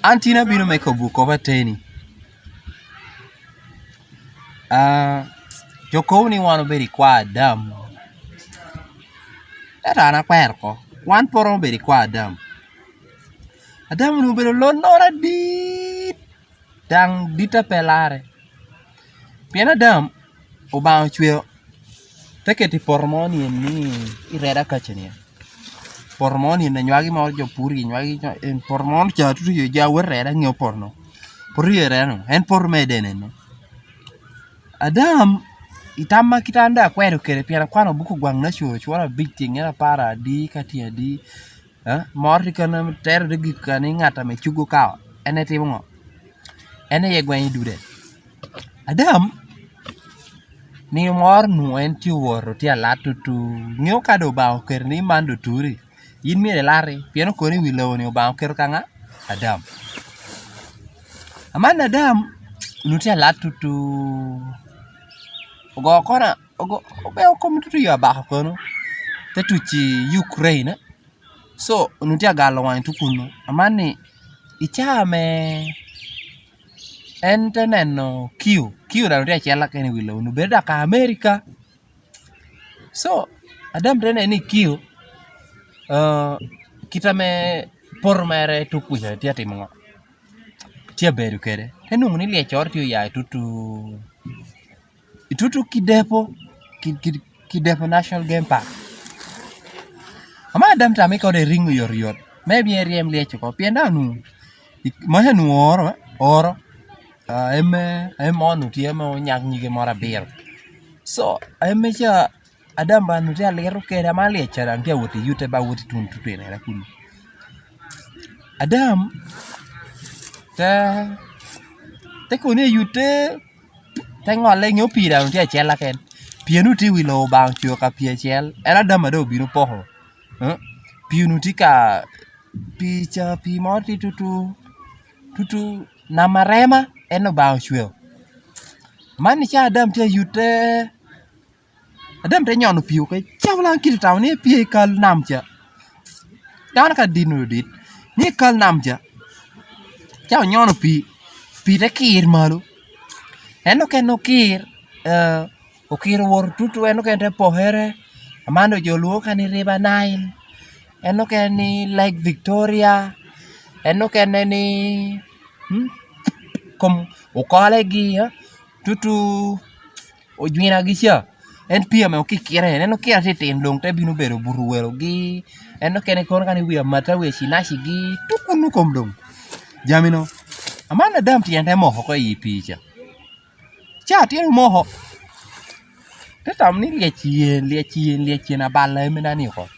Antina bino make a book over teni. Joko ni wano beri kwa Adam. Era ana kwerko. Wan poron beri kwa Adam. Adam no beri lonora di dang dita pelare. Pian Adam obang chweo. Teketi pormoni ni ireda kachenia. Pormoni na nywagi ma jo puri nywagi en pormon cha tu yo ja wereda ngio porno. Puri ereno en por medene no. Adam itama kitanda kwero kere pian kwano buku gwang na chuo chwara big thing era para di katia di mor kana ter de gikani ngata me chugo kawa ene timo ene ye gwen dude Adam ni mor nu en chuo ti ala tutu ngio kado ba ker ni mando turi yin mi lare piano ko ni wilo ni ba ker kanga Adam amana Adam nu ti ala tutu ogo kona ogo be ko tutu ya ba kono te tuchi Ukraine so nu ti agalo wan tukuno amani ichame enteneno kiu na ndia chela keni wilo nu beda ka America so Adam tene ni kiu kita me por mere tuku ya dia timo tia beru kere tenu ni lie chortio ya tutu kidepo National Game Park ama Adam tame ko de ringu yor maybe eriem lie choko pienda nu mahe nu oro emonu ti emo nyak nyige mora ber so cha Adam ba nu tia lero kere ma lie chara ntia wuti yute ba wuti tun tutu ne rakuni Adam te kone yute te ngole nyo pira ntia chela ken pienu ti wilo bang chio ka pie chel era Adam ado binu poho pienu ti ka picha pi moti tutu namarema eno bang chio mani cha Adam te yute Adam te nyono piu ke chawla kiti taw ni pie kal namcha dan ka dinu dit ni kal namcha chaw nyono pi te kir malu eno ken no kir okir wor tutu eno ken te pohere amando joluo kan River Nile eno ken ni Lake Victoria eno ken ni kom okale gi tutu ojwina gi sia en pia me okikire eno kia titin dong te binu bero buruwero gi eno ken kon kan wiya mata we shinashi gi tukunu kom dong jamino amana Adam tiende moho ko yipicha cha tiende moho te tam ni lie chien abala emena ni ko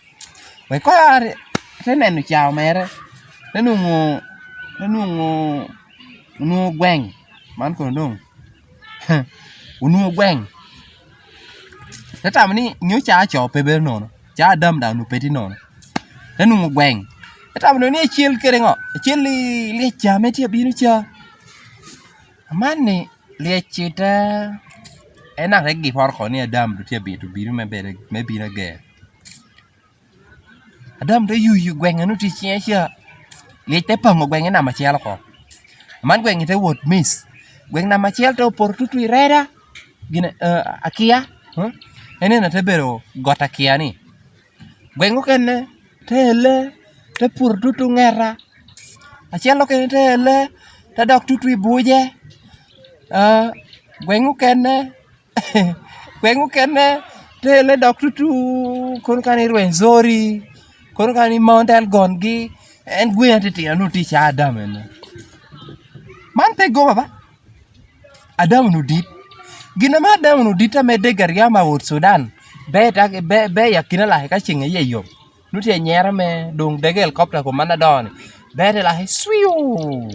we ko are te nenu chao mere nu gweng man ko dong unu gweng te tam ni nyu cha cho pebe no cha Adam da nu peti no nu gweng te tam no ni chiel kere ngo chiel li cha me ti binu cha amane lie chita enak lagi por ko ni Adam tu ti bitu biru me bina ge Adam de yu gweng anu ti chia chia lie te pang gweng na ma chia ko man gweng te wot miss gweng na ma chia to por tutu ireda gina akia ene na te bero gota kia ni gweng ko ken te pur tutu ngera achielo ken te te dok tutu ibuje gweng ko ken te le dok tutu kon kan Rwenzori kon kan Mount Elgon gi en gwen te ti anu ti cha Adam en man te go baba Adam nu dit gina ma Adam nu dit me de garia ma wot Sudan be yakina la ka chinga ye yo nu te nyera me dong de helicopter ko mana don be de la swiu